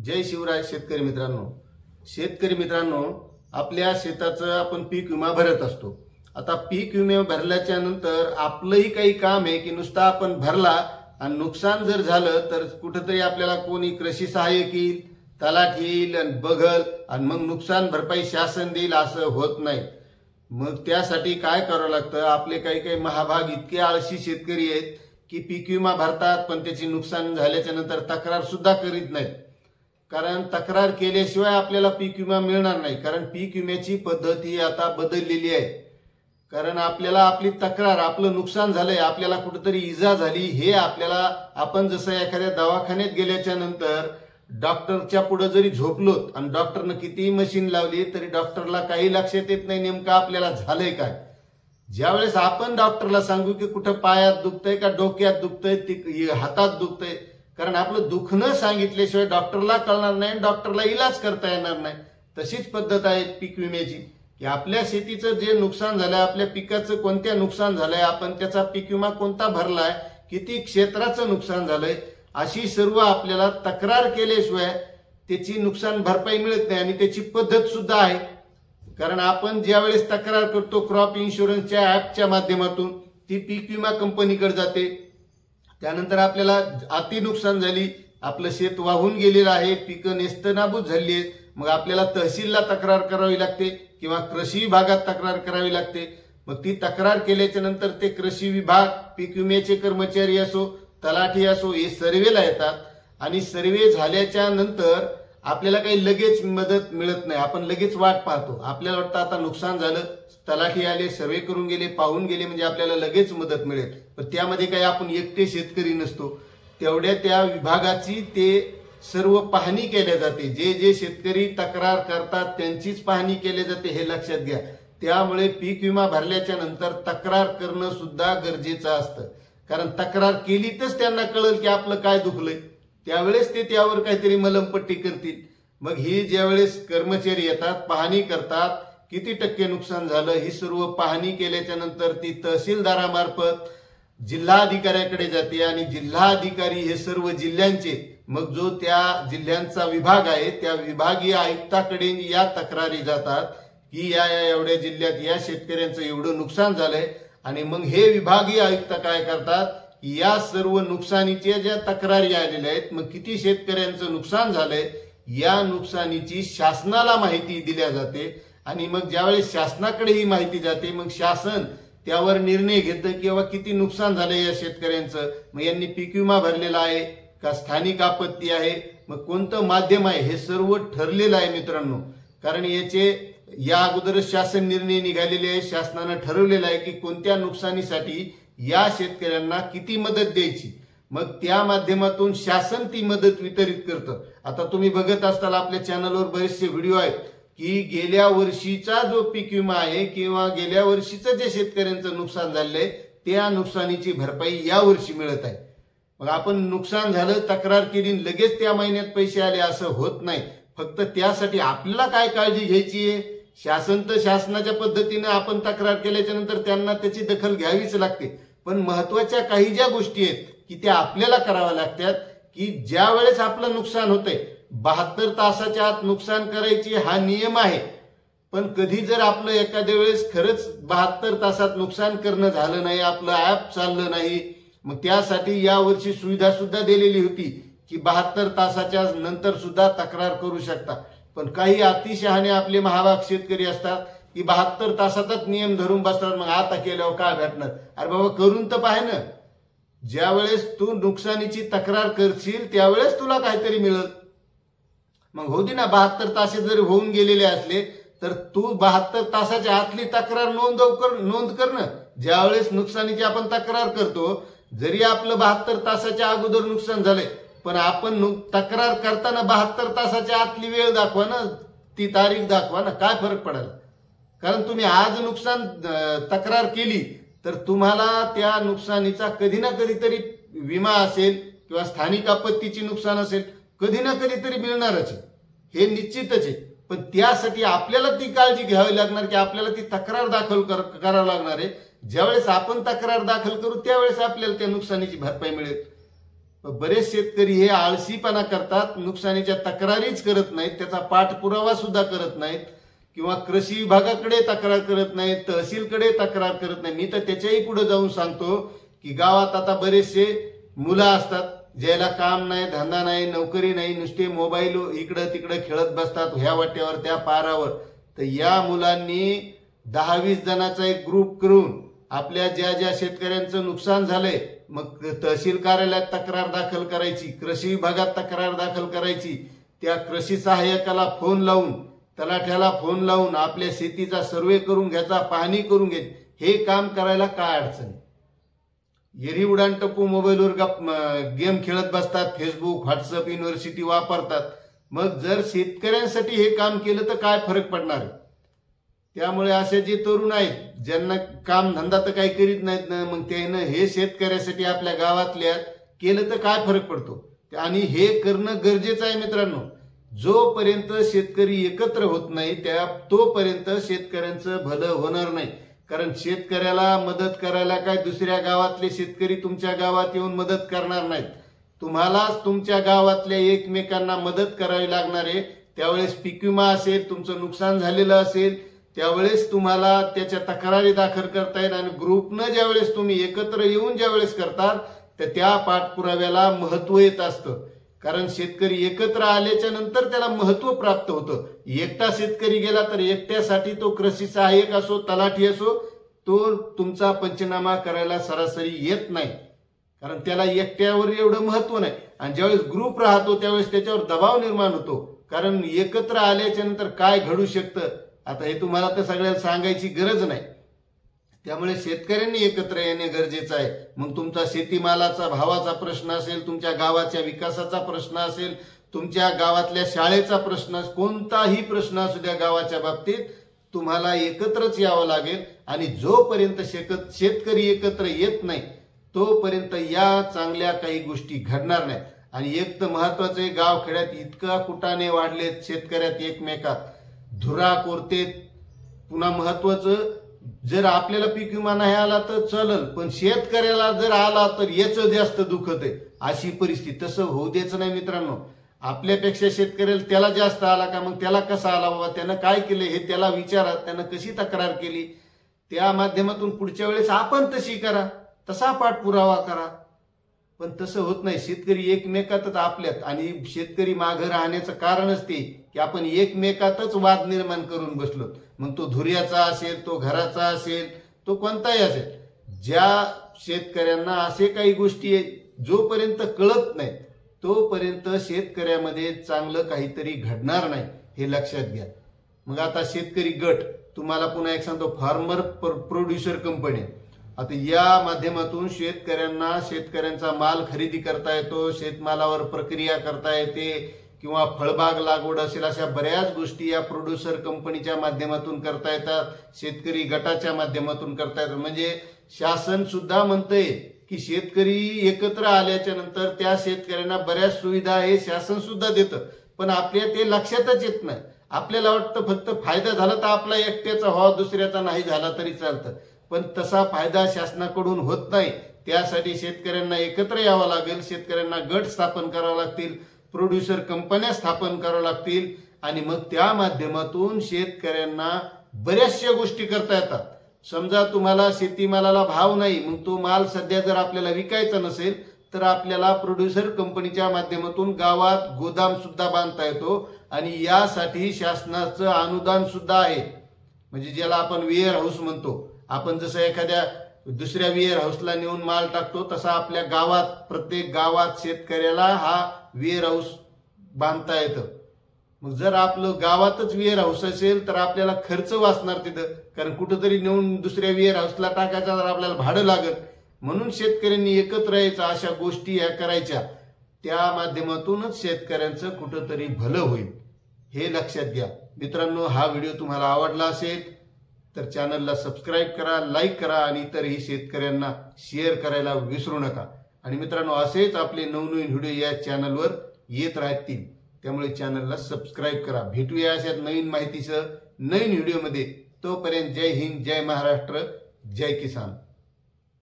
जय शिवराय शेतकरी मित्रांनो, आपल्या शेताचं आपण पीक विमा भरत असतो। आता पीक विमा भरल्याच्या नंतर आपलंही काही काम आहे की नुसता आपण भरला आणि नुकसान जर झालं तर कुठेतरी आपल्याला कोणी कृषी सहाय्यक येईल, तलाठी येईल आणि बघल आणि मग नुकसान भरपाई शासन देईल असं होत नाही। मग त्यासाठी काय करावं लागतं, आपले काही महाभाग इतके आळशी शेतकरी आहेत की पीक विमा भरतात पण त्याची नुकसान झाल्याच्या नंतर तक्रार सुद्धा करीत नाहीत। कारण तक्रार केल्याशिवाय आपल्याला पीक विमा मिळणार नाही। कारण पीक विम्याची पद्धत ही आता बदललेली आहे। कारण आपल्याला आपली तक्रार, आपलं नुकसान झालंय, आपल्याला कुठेतरी इजा झाली हे आपल्याला, आपण जसं एखाद्या दवाखान्यात गेल्याच्या नंतर डॉक्टरच्या पुढे जरी झोपलोत आणि डॉक्टरनं कितीही मशीन लावली तरी डॉक्टरला काही लक्षात येत नाही नेमकं आपल्याला झालंय काय। ज्यावेळेस आपण डॉक्टरला सांगू की कुठं पायात दुखतंय का डोक्यात दुखतंय, हातात दुखतंय, कारण आपलं दुखणं सांगितल्याशिवाय डॉक्टरला कळणार नाही, डॉक्टरला इलाज करता येणार नाही। तशीच पद्धत आहे पीक विम्याची की आपल्या शेतीचं जे नुकसान झालंय, आपल्या पिकाचं कोणत्या नुकसान झालंय, आपण त्याचा पीक विमा कोणता भरलाय, किती क्षेत्राचं नुकसान झालंय, अशी सर्व आपल्याला तक्रार केल्याशिवाय त्याची नुकसान भरपाई मिळत नाही। आणि त्याची पद्धत सुद्धा आहे। कारण आपण ज्यावेळेस तक्रार करतो क्रॉप इन्शुरन्सच्या ऍपच्या माध्यमातून, ती पीक विमा कंपनीकडे जाते। त्यानंतर आपल्याला अति नुकसान झाली, आपलं शेत वाहून गेलेलं आहे, पिकं नेस्तनाबूत झाली आहेत, मग आपल्याला तहसीलला तक्रार करावी लागते किंवा कृषी विभागात तक्रार करावी लागते। मग ती तक्रार केल्याच्या नंतर ते कृषी विभाग, पीक विम्याचे कर्मचारी असो, तलाठी असो, हे सर्वेला येतात आणि सर्वे झाल्याच्या नंतर आपल्याला काही लगेच मदत मिळत नाही। आपण लगेच वाट पाहतो, आपल्याला वाटतं आता नुकसान झालं, तलाठी आले, सर्वे करून गेले, पाहून गेले म्हणजे आपल्याला लगेच मदत मिळेल। पण त्यामध्ये काही आपण एकटे शेतकरी नसतो, तेवढ्या त्या विभागाची ते सर्व पाहणी केल्या जाते। जे जे शेतकरी तक्रार करतात त्यांचीच पाहणी केली जाते, हे लक्षात घ्या। त्यामुळे पीक विमा भरल्याच्या नंतर तक्रार करणं सुद्धा गरजेचं असतं। कारण तक्रार केली तरच त्यांना कळेल की आपलं काय दुखलंय, त्यावेळेस ते त्यावर काहीतरी मलमपट्टी करतील। मग ही ज्यावेळेस कर्मचारी येतात, पाहणी करतात, किती टक्के नुकसान झालं ही सर्व पाहणी केल्याच्या नंतर ती तहसीलदारामार्फत जिल्हाधिकाऱ्याकडे जाते आणि जिल्हाधिकारी हे सर्व जिल्ह्यांचे, मग जो त्या जिल्ह्यांचा विभाग आहे त्या विभागीय आयुक्ताकडे या तक्रारी जातात की या एवढ्या जिल्ह्यात या शेतकऱ्यांचं एवढं नुकसान झालंय। आणि मग हे विभागीय आयुक्त काय करतात, या सर्व नुकसानीच्या ज्या तक्रारी आलेल्या आहेत, मग किती शेतकऱ्यांचं नुकसान झालंय या नुकसानीची शासनाला माहिती दिल्या जाते। आणि मग ज्यावेळेस शासनाकडे ही माहिती जाते, मग शासन त्यावर निर्णय घेतं की बाबा किती नुकसान झालंय या शेतकऱ्यांचं, मग यांनी पीक विमा भरलेला आहे का स्थानिक आपत्ती आहे, मग कोणतं माध्यम आहे, हे सर्व ठरलेलं आहे मित्रांनो। कारण या अगोदरच शासन निर्णय निघालेले आहे, शासनानं ठरवलेलं आहे की कोणत्या नुकसानीसाठी या शेतकऱ्यांना किती मदत द्यायची, मग त्या माध्यमातून शासन ती मदत वितरित करतं। आता तुम्ही बघत असताल आपल्या चॅनलवर बरेचसे व्हिडिओ आहेत की गेल्या वर्षीचा जो पीक विमा आहे किंवा गेल्या वर्षीचं जे शेतकऱ्यांचं नुकसान झालंय त्या नुकसानीची भरपाई या वर्षी मिळत आहे। मग आपण नुकसान झालं, तक्रार केली, लगेच त्या महिन्यात पैसे आले असं होत नाही। फक्त त्यासाठी आपल्याला काय काळजी घ्यायची आहे, शासन तर शासनाच्या पद्धतीने आपण तक्रार केल्याच्या नंतर त्यांना त्याची दखल घ्यावीच लागते। पण महत्वाच्या काही ज्या गोष्टी आहेत की त्या आपल्याला कराव्या लागतात की ज्या वेळेस आपलं नुकसान होतंय 72 तासाच्या आत नुकसान करायची हा नियम आहे। पण कधी जर आपलं एखाद्या वेळेस खरंच 72 तासात नुकसान करणं झालं नाही, आपलं ऍप चाललं नाही, मग त्यासाठी या वर्षी सुविधा सुद्धा दिलेली होती की 72 तासाच्या नंतर सुद्धा तक्रार करू शकता। पण काही अतिशहाणे आपले महाभाग शेतकरी असतात की 72 तासातच नियम धरून बसतात, मग आता केल्यावर काय भेटणार, अरे बाबा करून तर पाहे ना। ज्यावेळेस तू नुकसानीची तक्रार करशील त्यावेळेस तुला काहीतरी मिळेल। मग होऊ दे ना, 72 तास जरी होऊन गेलेले असले तर तू 72 तासाच्या आतली तक्रार नोंद करणं। ज्यावेळेस नुकसानीची आपण तक्रार करतो, जरी आपलं 72 तासाच्या अगोदर नुकसान झालंय, पण आपण तक्रार करताना 72 तासाच्या आतली वेळ दाखवा ना, ती तारीख दाखवा ना, काय फरक पडेल। कारण तुम्ही आज नुकसान तक्रार केली तर तुम्हाला त्या नुकसानीचा कधी ना कधीतरी विमा असेल किंवा स्थानिक आपत्तीची नुकसान असेल, कधी ना कधीतरी मिळणारच आहे, हे निश्चितच आहे। पण त्यासाठी आपल्याला ती काळजी घ्यावी लागणार की आपल्याला ती तक्रार दाखल करावी लागणार आहे। ज्यावेळेस आपण तक्रार दाखल करू त्यावेळेस आपल्याला त्या नुकसानीची भरपाई मिळेल। बरेच शेतकरी हे आळशीपणा करतात, नुकसानीच्या तक्रारीच करत नाहीत, त्याचा पाठपुरावा सुद्धा करत नाहीत किंवा कृषी विभागाकडे तक्रार करत नाहीत, तहसीलकडे तक्रार करत नाही। मी तर त्याच्याही पुढे जाऊन सांगतो की गावात आता बरेचसे मुलं असतात ज्याला काम नाही, धंदा नाही, नोकरी नाही, नुसते मोबाईल इकडं तिकडं खेळत बसतात, ह्या वाट्यावर त्या पारावर। तर या मुलांनी 10-20 जणांचा एक ग्रुप करून आपल्या ज्या ज्या शेतकऱ्यांचं नुकसान झालंय मग तहसील कार्यालयात तक्रार दाखल करायची, कृषी विभागात तक्रार दाखल करायची, त्या कृषी सहाय्यकाला फोन लावून, तलाठ्याला फोन लावून आपल्या शेतीचा सर्वे करून घ्यायचा, पाहणी करून घ्यायची। हे काम करायला काय अडचण? येरी उडान टप्पू मोबाईलवर गेम खेळत बसतात, फेसबुक, व्हॉट्सअप, युनिव्हर्सिटी वापरतात। मग जर शेतकऱ्यांसाठी हे काम केलं तर काय फरक पडणार? त्यामुळे असे जे तरुण आहेत ज्यांना काम धंदा तर काही करीत नाहीत ना, मग त्यानं हे शेतकऱ्यासाठी आपल्या गावातल्या केलं तर काय फरक पडतो? आणि हे करणं गरजेचं आहे मित्रांनो। जोपर्यंत शेतकरी एकत्र होत नाही तोपर्यंत शेतकऱ्यांचं भलं होणार नाही। कारण शेतकऱ्याला मदत करायला काय दुसऱ्या गावातले शेतकरी तुमच्या गावात येऊन मदत करणार नाहीत, तुम्हालाच तुमच्या गावातल्या एकमेकांना मदत करावी लागणार आहे। त्यावेळेस पीक विमा असेल, तुमचं नुकसान झालेलं असेल, त्यावेळेस तुम्हाला त्याच्या तक्रारी दाखल करता येईल। आणि ग्रुपनं ज्यावेळेस तुम्ही एकत्र येऊन ज्यावेळेस करतात तर त्या पाठपुराव्याला महत्व येत असतं। कारण शेतकरी एकत्र आल्याच्या नंतर त्याला महत्व प्राप्त होतं। एकटा शेतकरी गेला तर एकट्यासाठी तो कृषी सहाय्यक असो, तलाठी असो, तो तुमचा पंचनामा करायला सरासरी येत नाही, कारण त्याला एकट्यावर एवढं महत्व नाही। आणि ज्यावेळेस ग्रुप राहतो त्यावेळेस त्याच्यावर दबाव निर्माण होतो, कारण एकत्र आल्याच्या नंतर काय घडू शकतं आता हे तुम्हाला तर सगळ्याला सांगायची गरज नाही। त्यामुळे शेतकऱ्यांनी एकत्र येणे गरजेचं आहे। मग तुमचा शेतीमालाचा भावाचा प्रश्न असेल, तुमच्या गावाच्या विकासाचा प्रश्न असेल, तुमच्या गावातल्या शाळेचा प्रश्न, कोणताही प्रश्न असू द्या गावाच्या बाबतीत, तुम्हाला एकत्रच यावं लागेल। आणि जोपर्यंत शेतकरी एकत्र येत नाही तोपर्यंत या चांगल्या काही गोष्टी घडणार नाहीत। आणि एक तर महत्वाचं आहे, गावखेड्यात इतका कुटाणे वाढलेत शेतकऱ्यात एकमेकात, धुरा कोरतेत। पुन्हा महत्वाचं, जर आपल्याला पीक विमा नाही आला तर चलल, पण शेतकऱ्याला जर आला तर याचं जास्त दुखत आहे, अशी परिस्थिती। तसं होऊ द्यायचं नाही मित्रांनो। आपल्यापेक्षा शेतकऱ्याला त्याला जास्त आला का, मग त्याला कसा आला बाबा, त्यानं काय केलं हे त्याला विचारा, त्यानं कशी तक्रार केली, त्या माध्यमातून पुढच्या वेळेस आपण तशी करा, तसा पाठपुरावा करा। पण तसं होत नाही, शेतकरी एकमेकातच आपल्यात। आणि शेतकरी मागं राहण्याचं कारणच ते की आपण एकमेकातच वाद निर्माण करून बसलो। मग तो धुर्याचा असेल, तो घराचा असेल, तो कोणताही असेल, ज्या शेतकऱ्यांना असे काही गोष्टी जोपर्यंत कळत नाही तोपर्यंत शेतकऱ्यामध्ये चांगलं काहीतरी घडणार नाही, हे लक्षात घ्या। मग आता शेतकरी गट, तुम्हाला पुन्हा एक सांगतो, फार्मर प्रोड्युसर कंपनी, आता या माध्यमातून शेतकऱ्यांचा माल खरेदी करता येतो, शेतमालावर प्रक्रिया करता येते, किंवा फळबाग लागवड असेल, अशा बऱ्याच गोष्टी या प्रोड्युसर कंपनीच्या माध्यमातून करता येतात, शेतकरी गटाच्या माध्यमातून करता येतात। म्हणजे शासन सुद्धा म्हणतंय की शेतकरी एकत्र आल्याच्या नंतर त्या शेतकऱ्यांना बऱ्याच सुविधा हे शासन सुद्धा देतं, पण आपल्या ते लक्षातच येत नाही। आपल्याला वाटतं फक्त फायदा झाला तर आपला एकट्याचा व्हावा, दुसऱ्याचा नाही झाला तरी चालतं, पण तसा फायदा शासनाकडून होत नाही। त्यासाठी शेतकऱ्यांना एकत्र यावं लागेल, शेतकऱ्यांना गट स्थापन करावे लागतील, प्रोड्युसर कंपन्या स्थापन कराव्या लागतील, आणि मग त्या माध्यमातून शेतकऱ्यांना बऱ्याचशा गोष्टी करता येतात। समजा तुम्हाला शेतीमालाला भाव नाही, मग तो माल सध्या जर आपल्याला विकायचा नसेल तर आपल्याला प्रोड्युसर कंपनीच्या माध्यमातून गावात गोदाम सुद्धा बांधता येतो, आणि यासाठी शासनाचं अनुदान सुद्धा आहे। म्हणजे ज्याला आपण वेअर हाऊस म्हणतो, आपण जसं एखाद्या दुसऱ्या वेअर हाऊसला नेऊन माल टाकतो तसा आपल्या गावात, प्रत्येक गावात शेतकऱ्याला हा वेअर हाऊस बांधता येतं। मग जर आपलं गावातच वेअर हाऊस असेल तर आपल्याला खर्च वाचणार तिथं, कारण कुठंतरी नेऊन दुसऱ्या वेअर हाऊसला टाकायचा तर आपल्याला भाडं लागेल। म्हणून शेतकऱ्यांनी एकत्र यायचं, अशा गोष्टी या करायच्या, त्या माध्यमातूनच शेतकऱ्यांचं कुठंतरी भलं होईल, हे लक्षात घ्या मित्रांनो। हा व्हिडिओ तुम्हाला आवडला असेल तर चॅनलला सबस्क्राईब करा, लाईक करा, आणि इतरही शेतकऱ्यांना शेअर करायला विसरू नका। आणि मित्रांनो, असेच आपले नवनवीन व्हिडिओ या चॅनलवर येत राहतील, त्यामुळे चॅनलला सबस्क्राईब करा। भेटूया अशाच नवीन माहितीसह नवीन व्हिडिओमध्ये। तोपर्यंत जय हिंद, जय महाराष्ट्र, जय किसान।